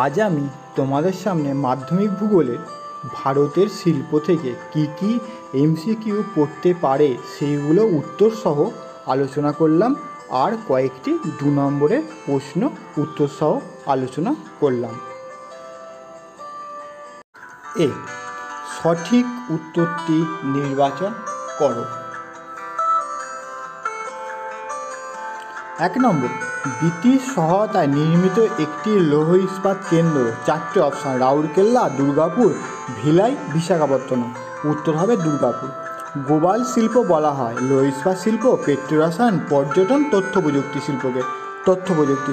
আজ আমি তোমাদের সামনে মাধ্যমিক ভূগোলের ভারতের শিল্প থেকে কি কি এমসিকিউ পড়তে পারে সেইগুলো উত্তর সহ আলোচনা করলাম, আর কয়েকটি 2 নম্বরের প্রশ্ন উত্তর সহ আলোচনা করলাম। এ, সঠিক উত্তরটি নির্বাচন করো। 1 নম্বর, ব্রিটিশ সহায়তায় নির্মিত একটি লৌহ ইস্পাত কেন্দ্র। 4টে অপশান: রাউরকেল্লা, দুর্গাপুর, ভিলাই, বিশাখাপত্তনম। উত্তর হবে দুর্গাপুর। গ্লোবাল শিল্প বলা হয় লৌহ ইস্পাত শিল্প, পেট্রোরসায়ন, পর্যটন, তথ্য প্রযুক্তি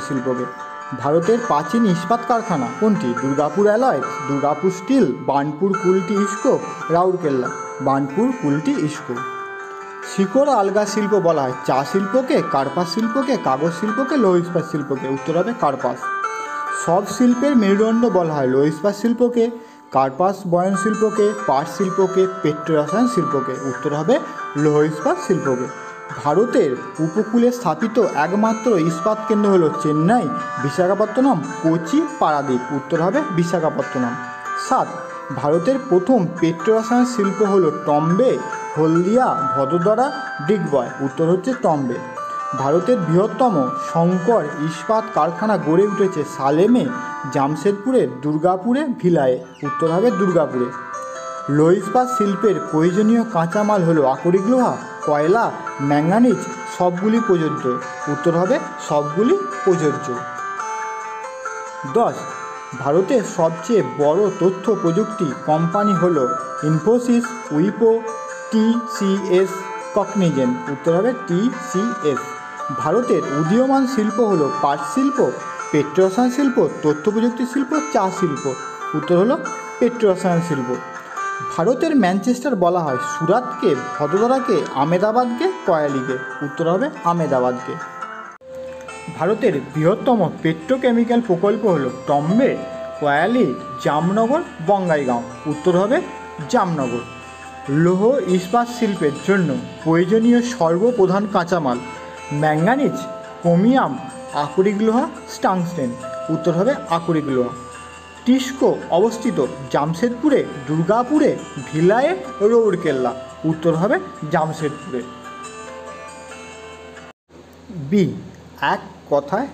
শিল্পকে। ভারতের প্রাচীন ইস্পাত কারখানা কোনটি? Durgapur alloy, Durgapur steel, Burnpur Kulti IISCO, Rourkela. Burnpur Kulti IISCO. শিকড় আলগা শিল্প বলা হয় চা শিল্পকে, কার্পাস শিল্পকে, কাগজ শিল্পকে, লৌহ ইস্পাত শিল্পকে। উত্তর হবে কার্পাস। সব শিল্পের মেরুদণ্ড বলা হয় লৌহ ইস্পাত শিল্পকে, কার্পাস বয়ন শিল্পকে, পাট শিল্পকে, পেট্রোরসায়ন শিল্পকে। উত্তর হবে লৌহ ইস্পাত শিল্পকে। ভারতের উপকূলে স্থাপিত একমাত্র ইস্পাত কেন্দ্র হলো চেন্নাই, বিশাখাপত্তনম, কোচি, পারাদ্বীপ। উত্তর হবে বিশাখাপত্তনম। 7, ভারতের প্রথম পেট্রোরসায়ন শিল্প হলো টম্বে, হলদিয়া, ভদোদরা, ডিগবয়। উত্তর হচ্ছে টম্বে। ভারতের বৃহত্তম শঙ্কর ইস্পাত কারখানা গড়ে উঠেছে সালেমে, জামশেদপুরে, দুর্গাপুরে, ভিলায়ে। উত্তর হবে দুর্গাপুরে। লৌহ ইস্পাত শিল্পের প্রয়োজনীয় কাঁচামাল হলো আকরিক লোহা, কয়লা, ম্যাঙ্গানিজ। সবগুলি প্রযোজ্য। উত্তর হবে সবগুলি প্রযোজ্য। 10, ভারতের সবচেয়ে বড় তথ্য প্রযুক্তি কোম্পানি হলো ইনফোসিস, উইপ্রো, TCS, কগনিজেন্ট। উত্তর হবে TCS। ভারতের উদীয়মান শিল্প হলো পাট শিল্প, পেট্রোরসায়ন শিল্প, তথ্য প্রযুক্তি শিল্প, চা শিল্প। উত্তর হলো পেট্রোরসায়ন শিল্প। ভারতের ম্যানচেস্টার বলা হয় সুরাতকে, ভদোদরাকে, আমেদাবাদকে, কয়ালিকে। উত্তর হবে আমেদাবাদকে। ভারতের বৃহত্তম পেট্রোকেমিক্যাল প্রকল্প হলো টম্বে, কয়ালি, জামনগর, বঙ্গাইগাঁও। উত্তর হবে জামনগর। লৌহ ইস্পাত শিল্পের জন্য প্রয়োজনীয় সর্বপ্রধান কাঁচামাল ম্যাঙ্গানিজ, ক্রোমিয়াম, আকরিক লোহা, টাংস্টেন। উত্তর হবে আকরিক লোহা। টিস্কো অবস্থিত জামশেদপুরে, দুর্গাপুরে, ভিলায়ে, রাউরকেল্লা। উত্তর হবে জামশেদপুরে। বি, এক কথায়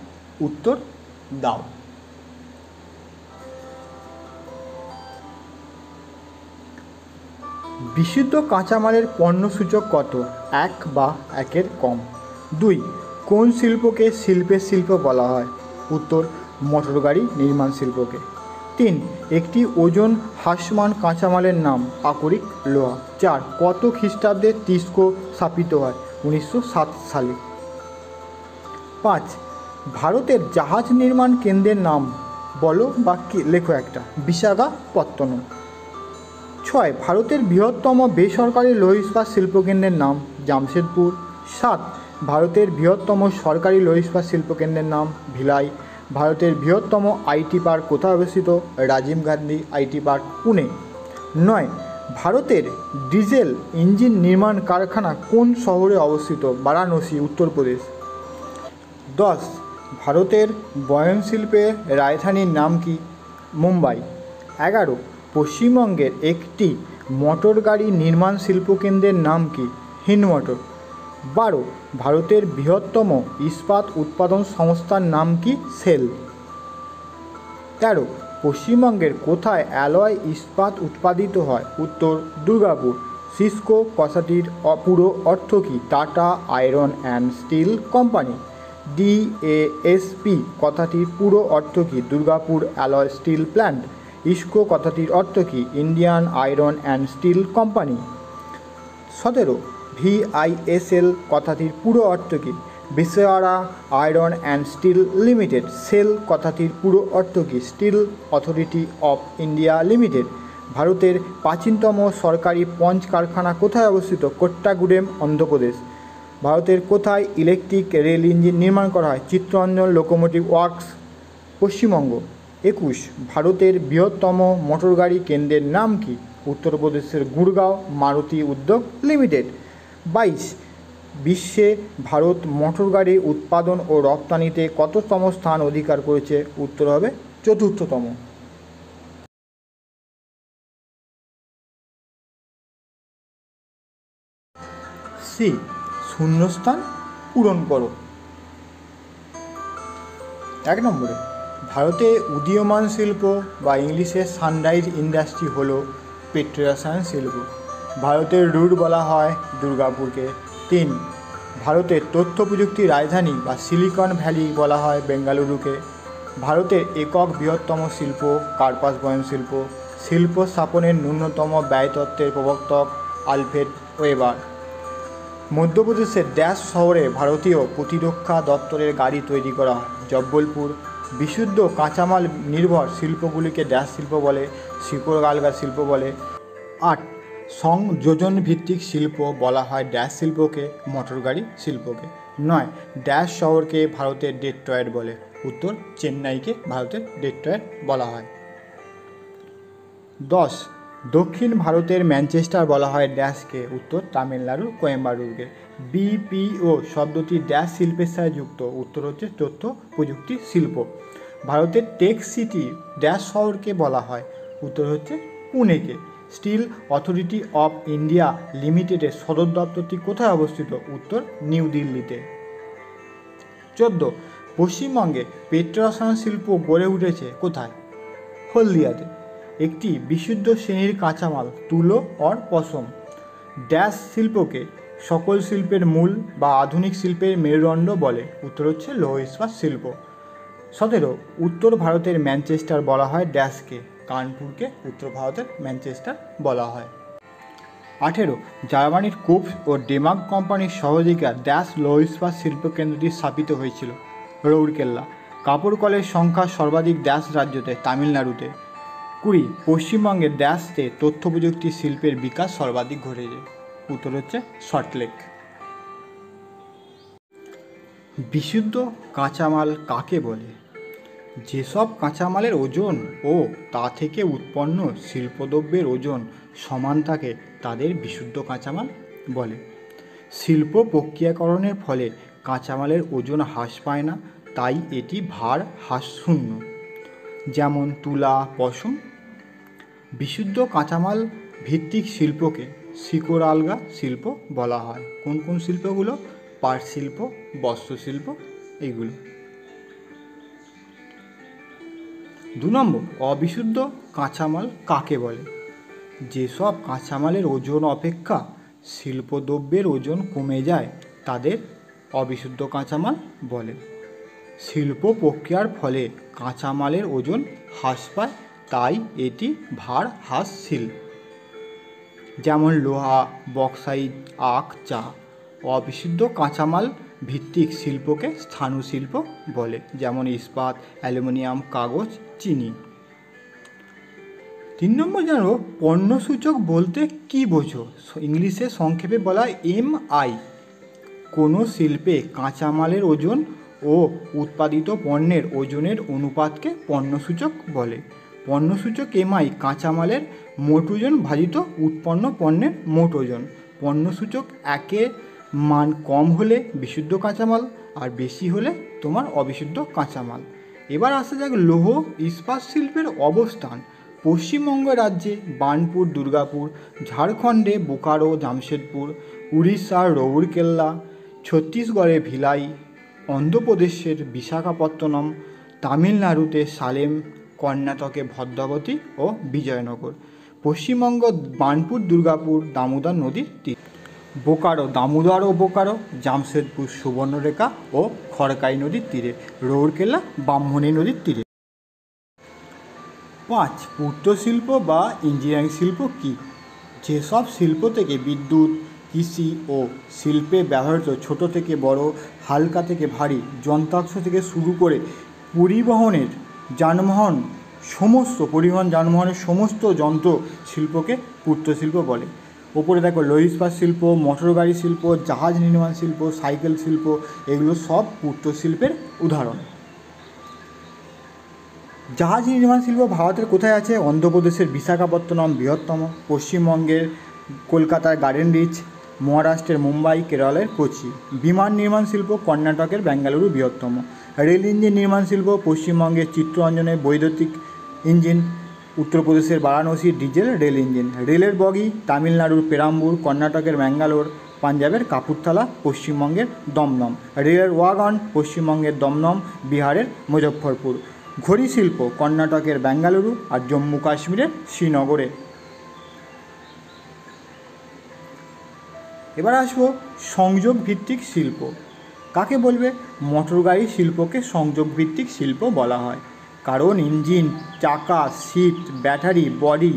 উত্তর দাও। বিশুদ্ধ কাঁচামালের পণ্যসূচক কত? 1 বা 1-এর কম। 2, কোন শিল্পকে শিল্পের শিল্প বলা হয়? উত্তর মোটরগাড়ি নির্মাণ শিল্পকে। 3, একটি ওজন হ্রাসমান কাঁচামালের নাম? আকরিক লোহা। 4, কত খ্রিস্টাব্দে টিস্কো স্থাপিত হয়? 1907 সালে। 5, ভারতের জাহাজ নির্মাণ কেন্দ্রের নাম বলো বা লেখো একটা? বিশাখাপত্তনম। 6, ভারতের বৃহত্তম বেসরকারি লৌহ ইস্পাত শিল্পকেন্দ্রের নাম? জামশেদপুর। 7, ভারতের বৃহত্তম সরকারি লৌহ ইস্পাত শিল্পকেন্দ্রের নাম? ভিলাই। ভারতের বৃহত্তম আইটি পার্ক কোথায় অবস্থিত? Rajiv Gandhi IT park, Pune. 9, ভারতের ডিজেল ইঞ্জিন নির্মাণ কারখানা কোন শহরে অবস্থিত? বারাণসী, উত্তরপ্রদেশ। 10, ভারতের বয়ন শিল্পের রাজধানীর নাম কি? মুম্বাই। 11, পশ্চিমবঙ্গের একটি মোটর গাড়ি নির্মাণ শিল্পকেন্দ্রের নাম কি? হিন্দ মোটর। 12, ভারতের বৃহত্তম ইস্পাত উৎপাদন সংস্থার নাম কি? সেল। 13, পশ্চিমবঙ্গের কোথায় অ্যালয় ইস্পাত উৎপাদিত হয়? উত্তর দুর্গাপুর। সিসকো কথাটির পুরো অর্থ কী? Tata iron and steel company. DASP কথাটির পুরো অর্থ কী? Durgapur alloy steel plant. IISCO কথাটির অর্থ কী? Indian iron and steel company. 17, VISL কথাটির পুরো অর্থ কী? Visvesvaraya iron and steel limited. SAIL কথাটির পুরো অর্থ কী? Steel authority of India limited. ভারতের প্রাচীনতম সরকারি পঞ্চ কারখানা কোথায় অবস্থিত? কোট্টাগুডেম, অন্ধ্রপ্রদেশ। ভারতের কোথায় ইলেকট্রিক রেল ইঞ্জিন নির্মাণ করা হয়? Chittaranjan locomotive works, Paschimbanga. 21, ভারতের বৃহত্তম মোটরগাড়ি কেন্দ্রের নাম কি? উত্তরপ্রদেশের গুড়গাঁও মারুতি উদ্যোগ লিমিটেড। 22, বিশ্বে ভারত মোটরগাড়ি উৎপাদন ও রপ্তানিতে কততম স্থান অধিকার করেছে? উত্তর হবে চতুর্থতম। সি, শূন্যস্থান পূরণ করো। 1 নম্বরে, ভারতে উদীয়মান শিল্প বা ইংলিশে সানরাইজ ইন্ডাস্ট্রি হলো পেট্রোরসায়ন শিল্প। ভারতের রুট বলা হয় দুর্গাপুরকে। 3, ভারতের তথ্য প্রযুক্তির রাজধানী বা সিলিকন ভ্যালি বলা হয় বেঙ্গালুরুকে। ভারতের একক বৃহত্তম শিল্প কার্পাস বয়ন শিল্প। শিল্প স্থাপনের ন্যূনতম ব্যয়তত্ত্বের প্রবর্তক আলফ্রেড ওয়েবার। মধ্যপ্রদেশের ড্যাশ শহরে ভারতীয় প্রতিরক্ষা দপ্তরের গাড়ি তৈরি করা হয় জব্বলপুর। বিশুদ্ধ কাঁচামাল নির্ভর শিল্পগুলিকে ড্যাশ শিল্প বলে, শিকড় গালগার শিল্প বলে। 8, সংযোজন ভিত্তিক শিল্প বলা হয় ড্যাশ শিল্পকে, মোটর গাড়ি শিল্পকে। 9, ড্যাশ শহরকে ভারতের ডেট্রয়েট বলে। উত্তর, চেন্নাইকে ভারতের ডেট্রয়েট বলা হয়। 10, দক্ষিণ ভারতের ম্যানচেস্টার বলা হয় ড্যাশকে। উত্তর, তামিলনাড়ুর কোয়েম্বাটুরকে। বিপিও শব্দটি ড্যাশ শিল্পের সাথে যুক্ত। উত্তর হচ্ছে তথ্য প্রযুক্তি শিল্প। ভারতের টেক সিটি ড্যাশ শহরকে বলা হয়। উত্তর হচ্ছে পুনেকে। স্টিল অথরিটি অফ ইন্ডিয়া লিমিটেডের সদর দপ্তরটি কোথায় অবস্থিত? উত্তর, নিউ দিল্লিতে। 14, পশ্চিমবঙ্গে পেট্রোরসায়ন শিল্প গড়ে উঠেছে কোথায়? হলদিয়াতে। একটি বিশুদ্ধ শ্রেণীর কাঁচামাল তুলো অর পশম। ড্যাশ শিল্পকে সকল শিল্পের মূল বা আধুনিক শিল্পের মেরুদণ্ড বলে। উত্তর হচ্ছে লৌহ ইস্পাত শিল্প। 17, উত্তর ভারতের ম্যানচেস্টার বলা হয় ড্যাশকে। কানপুরকে উত্তর ভারতের ম্যানচেস্টার বলা হয়। 18, জার্মানির কোপস ও ডেমাক কোম্পানির সহযোগিতায় ড্যাশ লৌহ ইস্পাত শিল্পকেন্দ্রটি স্থাপিত হয়েছিল রৌরকেল্লা। কাপড় কলের সংখ্যা সর্বাধিক ড্যাশ রাজ্যতে? তামিলনাড়ুতে। 20, পশ্চিমবঙ্গের ড্যাশতে তথ্য প্রযুক্তি শিল্পের বিকাশ সর্বাধিক ঘটেছে। উত্তর হচ্ছে সল্টলেক। বিশুদ্ধ কাঁচামাল কাকে বলে? যেসব কাঁচামালের ওজন ও তা থেকে উৎপন্ন শিল্পদ্রব্যের ওজন সমান থাকে তাদের বিশুদ্ধ কাঁচামাল বলে। শিল্প প্রক্রিয়াকরণের ফলে কাঁচামালের ওজন হ্রাস পায় না, তাই এটি ভার হ্রাসশূন্য। যেমন তুলা, পশম। বিশুদ্ধ কাঁচামাল ভিত্তিক শিল্পকে শিকড় আলগা শিল্প বলা হয়। কোন কোন শিল্পগুলো? পাট শিল্প, বস্ত্র শিল্প, এইগুলো। 2 নম্বর, অবিশুদ্ধ কাঁচামাল কাকে বলে? যেসব কাঁচামালের ওজন অপেক্ষা শিল্পদ্রব্যের ওজন কমে যায় তাদের অবিশুদ্ধ কাঁচামাল বলে। শিল্প প্রক্রিয়ার ফলে কাঁচামালের ওজন হ্রাস পায়, তাই এটি ভার হ্রাসশীল। যেমন লোহা, বক্সাইট, আখ, চা। অবিশুদ্ধ কাঁচামাল ভিত্তিক শিল্পকে স্থাণু শিল্প বলে, যেমন ইস্পাত, অ্যালুমিনিয়াম, কাগজ, চিনি। 3 নম্বর জানো, পণ্যসূচক বলতে কি বোঝো? ইংলিশে সংক্ষেপে বলা হয় MI। কোনো শিল্পে কাঁচামালের ওজন ও উৎপাদিত পণ্যের ওজনের অনুপাতকে পণ্যসূচক বলে। পণ্যসূচক MI কাঁচামালের মোট ওজন ভাজিত উৎপন্ন পণ্যের মোট ওজন। পণ্যসূচক 1-এর মান কম হলে বিশুদ্ধ কাঁচামাল আর বেশি হলে তোমার অবিশুদ্ধ কাঁচামাল। এবার আসা যাক লৌহ ইস্পাত শিল্পের অবস্থান। পশ্চিমবঙ্গ রাজ্যে বার্নপুর, দুর্গাপুর। ঝাড়খণ্ডে বোকারো, জামশেদপুর। উড়িষ্যার রৌরকেল্লা। ছত্তিশগড়ে ভিলাই। অন্ধ্রপ্রদেশের বিশাখাপত্তনম। তামিলনাড়ুতে সালেম। কর্ণাটকে ভদ্রাবতী ও বিজয়নগর। পশ্চিমবঙ্গ বার্নপুর, দুর্গাপুর দামোদর নদীর তীর। বোকারো দামোদর ও বোকারো। জামশেদপুর সুবর্ণরেখা ও খড়কাই নদীর তীরে। রৌরকেল্লা ব্রাহ্মণী নদীর তীরে। 5, পূর্ত শিল্প বা ইঞ্জিনিয়ারিং শিল্প কী? যেসব শিল্প থেকে বিদ্যুৎ, কৃষি ও শিল্পে ব্যবহৃত ছোট থেকে বড়, হালকা থেকে ভারী যন্ত্রাংশ থেকে শুরু করে পরিবহন যানবাহনের সমস্ত যন্ত্র শিল্পকে পূর্ত শিল্প বলে। ওপরে দেখো লৌহ ইস্পাত শিল্প, মোটর গাড়ি শিল্প, জাহাজ নির্মাণ শিল্প, সাইকেল শিল্প, এগুলো সব পূর্ত শিল্পের উদাহরণ। জাহাজ নির্মাণ শিল্প ভারতের কোথায় আছে? অন্ধ্রপ্রদেশের বিশাখাপত্তনম বৃহত্তম। পশ্চিমবঙ্গের কলকাতার গার্ডেন রিচ। মহারাষ্ট্রের মুম্বাই, কেরলের কোচি। বিমান নির্মাণ শিল্প কর্ণাটকের বেঙ্গালুরু বৃহত্তম। রেল ইঞ্জিন নির্মাণ শিল্প, পশ্চিমবঙ্গের চিত্তরঞ্জনের বৈদ্যুতিক ইঞ্জিন, উত্তরপ্রদেশের বারাণসী ডিজেল রেল ইঞ্জিন। রেলের বগি, তামিলনাড়ুর পেরাম্বুর, কর্ণাটকের ম্যাঙ্গালোর, পাঞ্জাবের কাপুরথালা, পশ্চিমবঙ্গের দমদম। রেলের ওয়াগন, পশ্চিমবঙ্গের দমদম, বিহারের মুজফ্ফরপুর। ঘড়ি শিল্প, কর্ণাটকের বেঙ্গালুরু আর জম্মু কাশ্মীরের শ্রীনগরে। এবার আসবো সংযোগ ভিত্তিক শিল্প কাকে বলবে। মোটর গাড়ি শিল্পকে সংযোগ ভিত্তিক শিল্প বলা হয়, কারণ ইঞ্জিন, চাকা, সিট, ব্যাটারি, বডি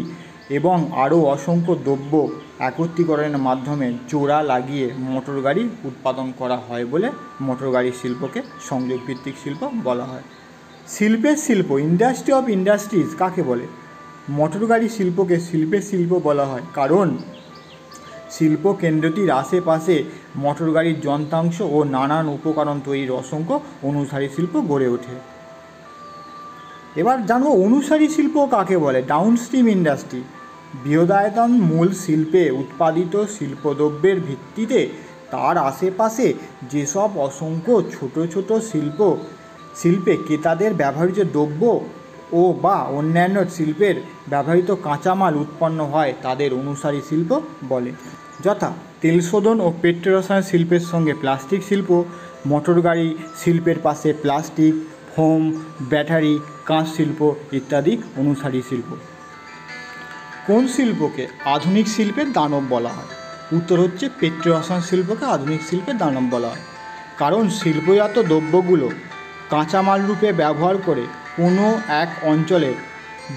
এবং আরও অসংখ্য দ্রব্য একত্রীকরণের মাধ্যমে জোড়া লাগিয়ে মোটর গাড়ি উৎপাদন করা হয় বলে মোটর গাড়ি শিল্পকে সংযোগ ভিত্তিক শিল্প বলা হয়। শিল্পের শিল্প, ইন্ডাস্ট্রি অফ ইন্ডাস্ট্রিজ কাকে বলে। মোটর গাড়ি শিল্পকে শিল্পের শিল্প বলা হয়, কারণ শিল্প কেন্দ্রটির আশেপাশে মোটর গাড়ির যন্ত্রাংশ ও নানান উপকরণ তৈরির অসংখ্য অনুসারী শিল্প গড়ে ওঠে। এবার জানবো অনুসারী শিল্প কাকে বলে। ডাউনস্ট্রিম ইন্ডাস্ট্রি, বৃহদায়তন মূল শিল্পে উৎপাদিত শিল্পদ্রব্যের ভিত্তিতে তার আশেপাশে যেসব অসংখ্য ছোট ছোট শিল্পে ক্রেতাদের ব্যবহৃত দ্রব্য ও বা অন্যান্য শিল্পের ব্যবহৃত কাঁচামাল উৎপন্ন হয় তাদের অনুসারী শিল্প বলে। যথা তেল শোধন ও পেট্রোরসায়ন শিল্পের সঙ্গে প্লাস্টিক শিল্প, মোটর গাড়ি শিল্পের পাশে প্লাস্টিক, ফোম, ব্যাটারি, কাঁচ শিল্প ইত্যাদি অনুসারী শিল্প। কোন শিল্পকে আধুনিক শিল্পের দানব বলা হয়। উত্তর হচ্ছে পেট্রোরসায়ন শিল্পকে আধুনিক শিল্পের দানব বলা হয়, কারণ শিল্পজাত দ্রব্যগুলো কাঁচামাল রূপে ব্যবহার করে কোনো এক অঞ্চলের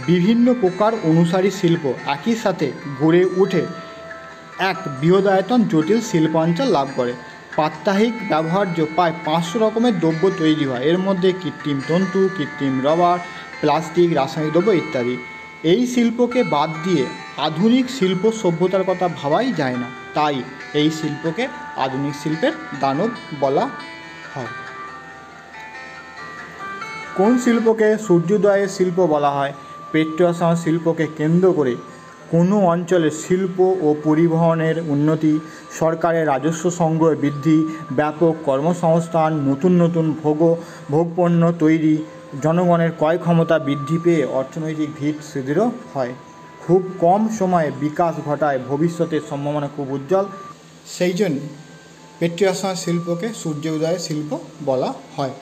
বিভিন্ন প্রকার অনুসারী শিল্প একই সাথে গড়ে উঠে এক বৃহদায়তন জটিল শিল্পাঞ্চল লাভ করে। প্রাত্যহিক ব্যবহার্য প্রায় 500 রকমের দ্রব্য তৈরি হয়, এর মধ্যে কৃত্রিম তন্তু, কৃত্রিম রবার, প্লাস্টিক, রাসায়নিক দ্রব্য ইত্যাদি। এই শিল্পকে বাদ দিয়ে আধুনিক শিল্প সভ্যতার কথা ভাবাই যায় না, তাই এই শিল্পকে আধুনিক শিল্পের দানব বলা হয়। কোন শিল্পকে সূর্যোদয়ের শিল্প বলা হয়। পেট্রোরসায়ন শিল্পকে কেন্দ্র করে কোনো অঞ্চলের শিল্প ও পরিবহনের উন্নতি, সরকারের রাজস্ব সংগ্রহ বৃদ্ধি, ব্যাপক কর্মসংস্থান, নতুন নতুন ভোগপণ্য তৈরি, জনগণের ক্রয় ক্ষমতা বৃদ্ধি পেয়ে অর্থনৈতিক ভিত সুদৃঢ় হয়, খুব কম সময়ে বিকাশ ঘটায়, ভবিষ্যতের সম্ভাবনা খুব উজ্জ্বল। সেই জন্য পেট্রোরসায়ন শিল্পকে সূর্যোদয়ের শিল্প বলা হয়।